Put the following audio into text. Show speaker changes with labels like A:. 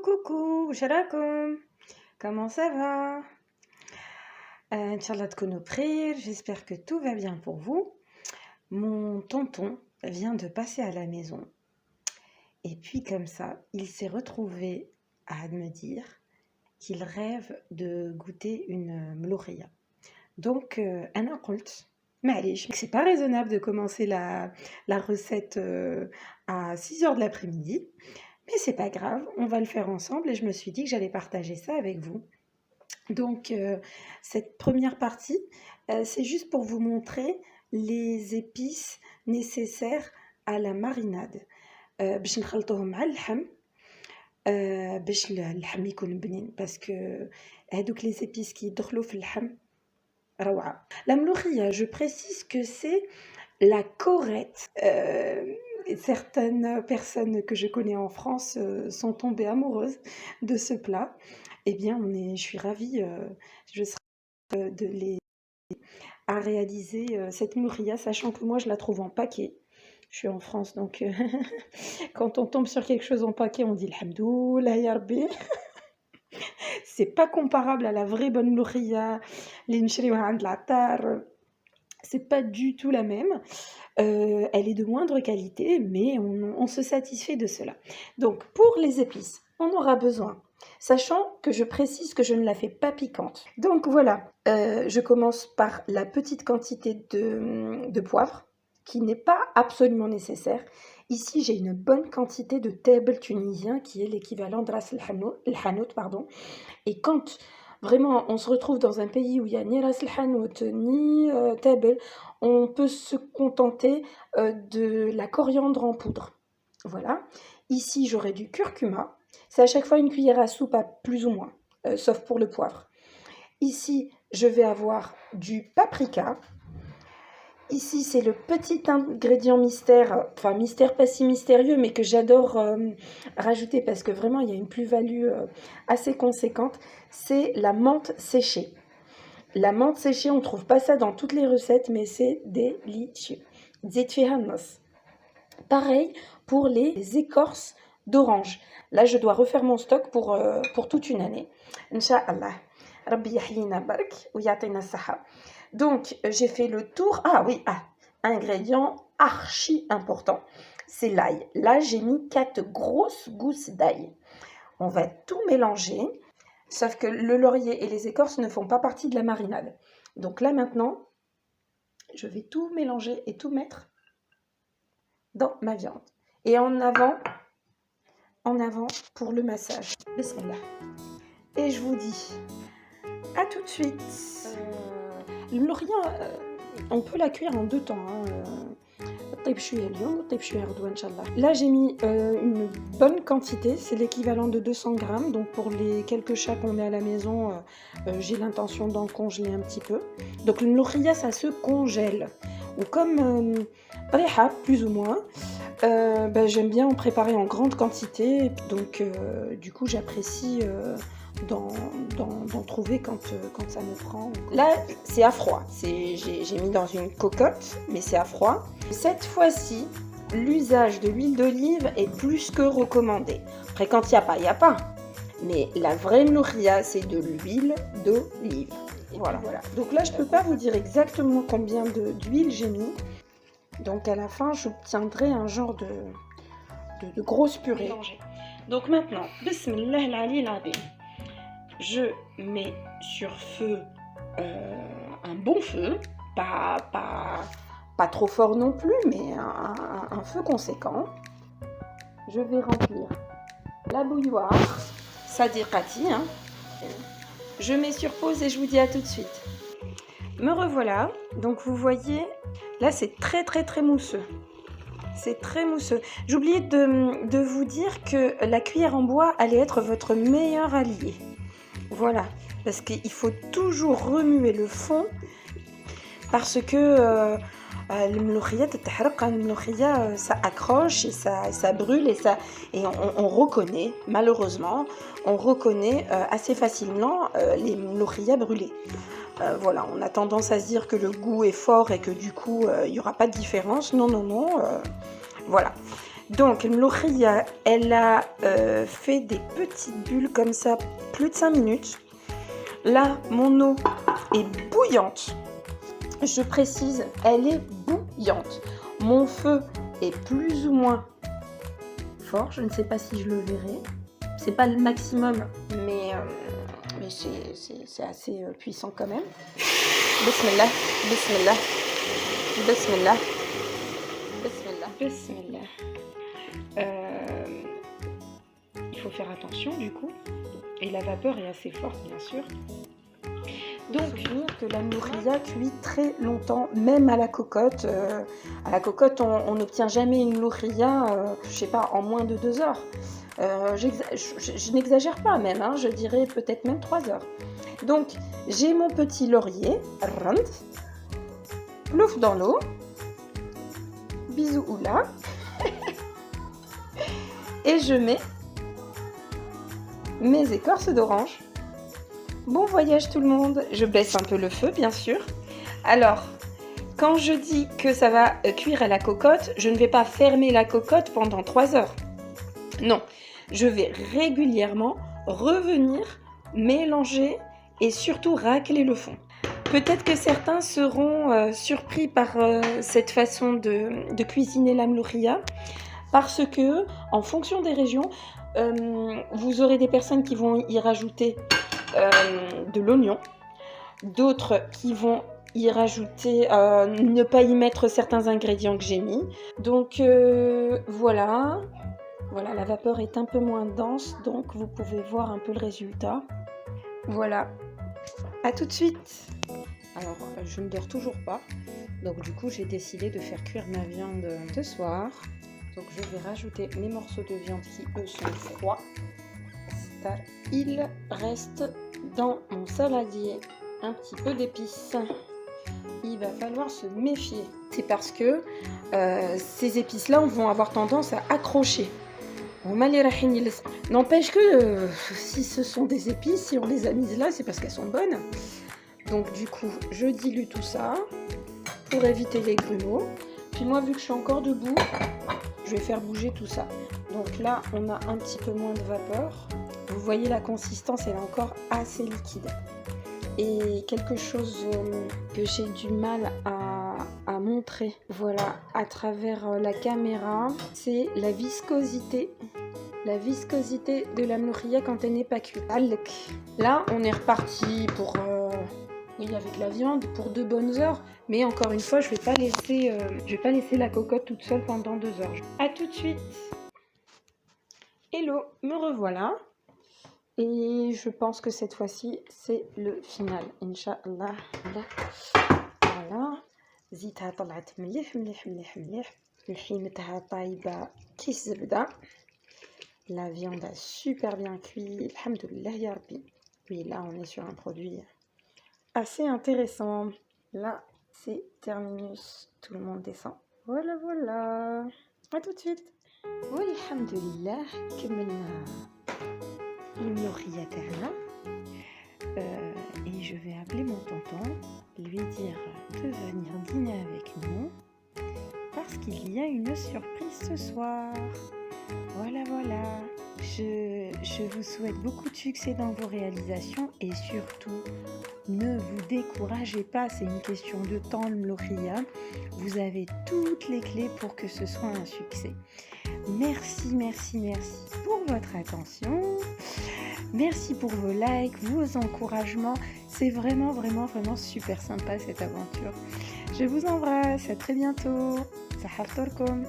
A: coucou, sharakoum. Comment ça va? Inch'Allah tkounu bkhir, j'espère que tout va bien pour vous. Mon tonton vient de passer à la maison. Et puis comme ça, il s'est retrouvé à me dire qu'il rêve de goûter une mloukhia. Donc, ana qult, معليش, c'est pas raisonnable de commencer la recette à 6 h de l'après-midi. Mais c'est pas grave, on va le faire ensemble et je me suis dit que j'allais partager ça avec vous. Donc, cette première partie, c'est juste pour vous montrer les épices nécessaires à la marinade. باش نخلطوهم مع اللحم باش اللحم يكون بنين باسكو هادوك les épices qui يدخلوا في اللحم روعة. La mloukhia, je précise que c'est la corette. Certaines personnes que je connais en France sont tombées amoureuses de ce plat. Eh bien, je suis ravie, je serai de les à réaliser cette mloukhia, sachant que moi je la trouve en paquet. Je suis en France, donc quand on tombe sur quelque chose en paquet, on dit Alhamdoulilah ya Rabbi. C'est pas comparable à la vraie bonne mloukhia, les nshriouha عند العطار. C'est pas du tout la même. Elle est de moindre qualité, mais on se satisfait de cela. Donc, pour les épices, on aura besoin, sachant que je précise que je ne la fais pas piquante. Donc voilà, je commence par la petite quantité de poivre, qui n'est pas absolument nécessaire. Ici, j'ai une bonne quantité de table tunisien, qui est l'équivalent de ras el hanout, Et quand vraiment on se retrouve dans un pays où il n'y a ni ras el hanout, ni table, on peut se contenter de la coriandre en poudre. Voilà. Ici, j'aurai du curcuma. C'est à chaque fois une cuillère à soupe, à plus ou moins, sauf pour le poivre. Ici, je vais avoir du paprika. Ici, c'est le petit ingrédient mystère, enfin mystère pas si mystérieux, mais que j'adore rajouter parce que vraiment, il y a une plus-value assez conséquente. C'est la menthe séchée. La menthe séchée, on ne trouve pas ça dans toutes les recettes, mais c'est délicieux. Pareil pour les écorces d'orange. Là, je dois refaire mon stock pour toute une année. Inch'Allah. Rabbi yahyina bark ou yatina saha. Donc, j'ai fait le tour. Ah oui, ingrédient archi important, c'est l'ail. Là, j'ai mis 4 grosses gousses d'ail. On va tout mélanger, sauf que le laurier et les écorces ne font pas partie de la marinade. Donc là, maintenant, je vais tout mélanger et tout mettre dans ma viande. Et en avant pour le massage. Bismillah. Et je vous dis à tout de suite. Le mloukhia, on peut la cuire en 2 temps. Là, j'ai mis une bonne quantité, c'est l'équivalent de 200 grammes. Donc, pour les quelques chats qu'on met à la maison, j'ai l'intention d'en congeler un petit peu. Donc, le mloukhia, ça se congèle. Ou comme reha, plus ou moins. J'aime bien en préparer en grande quantité. Donc, du coup, j'apprécie d'en trouver quand ça me prend. Là, c'est à froid. J'ai mis dans une cocotte, mais c'est à froid. Cette fois-ci, l'usage de l'huile d'olive est plus que recommandé. Après, quand il n'y a pas. Mais la vraie mloukhia, c'est de l'huile d'olive. Voilà. Donc là, je ne peux pas vous dire exactement combien d'huile j'ai mis. Donc à la fin, j'obtiendrai un genre de grosse purée. Donc maintenant, bismillah al-ali al-azim. Je mets sur feu un bon feu, pas trop fort non plus, mais un feu conséquent. Je vais remplir la bouilloire, sadiqati. Je mets sur pause et je vous dis à tout de suite. Me revoilà. Donc vous voyez, là c'est très très très mousseux. C'est très mousseux. J'ai oublié de vous dire que la cuillère en bois allait être votre meilleur allié. Voilà, parce qu'il faut toujours remuer le fond parce que le mloukhia, ça accroche et ça brûle et on reconnaît, malheureusement, assez facilement les mloukhia brûlés. Voilà, on a tendance à se dire que le goût est fort et que du coup, il n'y aura pas de différence. Non. Voilà. Donc, Mloukhia, elle a fait des petites bulles comme ça, plus de 5 minutes. Là, mon eau est bouillante. Je précise, elle est bouillante. Mon feu est plus ou moins fort. Je ne sais pas si je le verrai. C'est pas le maximum, mais c'est assez puissant quand même. Bismillah, bismillah, bismillah, bismillah, bismillah. Il faut faire attention du coup. Et la vapeur est assez forte, bien sûr. Donc, dire que la mloukhia cuit très longtemps, même à la cocotte. À la cocotte, on n'obtient jamais une mloukhia, je sais pas, en moins de 2 heures. Je n'exagère pas même, hein, je dirais peut-être même 3 heures. Donc, j'ai mon petit laurier, plouf dans l'eau, bisous oula, et je mets mes écorces d'orange. Bon voyage tout le monde. Je baisse un peu le feu, bien sûr. Alors, quand je dis que ça va cuire à la cocotte, je ne vais pas fermer la cocotte pendant 3 heures. Non, je vais régulièrement revenir, mélanger et surtout racler le fond. Peut-être que certains seront surpris par cette façon de cuisiner la mloukhia, parce que, en fonction des régions, vous aurez des personnes qui vont y rajouter de l'oignon, d'autres qui vont y rajouter, ne pas y mettre certains ingrédients que j'ai mis. Donc voilà, la vapeur est un peu moins dense, donc vous pouvez voir un peu le résultat. Voilà, à tout de suite. Alors je ne dors toujours pas, donc du coup j'ai décidé de faire cuire ma viande ce soir. Donc je vais rajouter mes morceaux de viande qui eux sont froids. Ça, il reste dans mon saladier un petit peu d'épices. Il va falloir se méfier. C'est parce que ces épices-là vont avoir tendance à accrocher. N'empêche que si ce sont des épices, si on les a mises là, c'est parce qu'elles sont bonnes. Donc du coup, je dilue tout ça pour éviter les grumeaux. Puis moi, vu que je suis encore debout, je vais faire bouger tout ça. Donc là, on a un petit peu moins de vapeur. Vous voyez la consistance, elle est encore assez liquide. Et quelque chose que j'ai du mal à montrer, voilà, à travers la caméra, c'est la viscosité. La viscosité de la mloukhia quand elle n'est pas cuite. Là, on est reparti pour... oui, avec la viande pour 2 bonnes heures, mais encore une fois, je vais pas laisser la cocotte toute seule pendant 2 heures. À tout de suite. Hello, me revoilà. Et je pense que cette fois-ci, c'est le final. Inch'Allah. Voilà. زيتها طلعت مليح مليح مليح مليح. اللحم تاعها طايبة كي الزبدة. La viande a super bien cuit. Alhamdoulilah ya Rabbi. Oui, là, on est sur un produit assez intéressant. Là, c'est terminus. Tout le monde descend. Voilà, voilà. À tout de suite. Oui, alhamdoulilah, كملنا الملوخية تاعنا. Et je vais appeler mon tonton, lui dire de venir dîner avec nous parce qu'il y a une surprise ce soir. Voilà, voilà. Je vous souhaite beaucoup de succès dans vos réalisations et surtout, ne vous découragez pas, c'est une question de temps le mloukhia. Vous avez toutes les clés pour que ce soit un succès. Merci, merci, merci pour votre attention. Merci pour vos likes, vos encouragements. C'est vraiment, vraiment, vraiment super sympa cette aventure. Je vous embrasse, à très bientôt. Sahartorkom.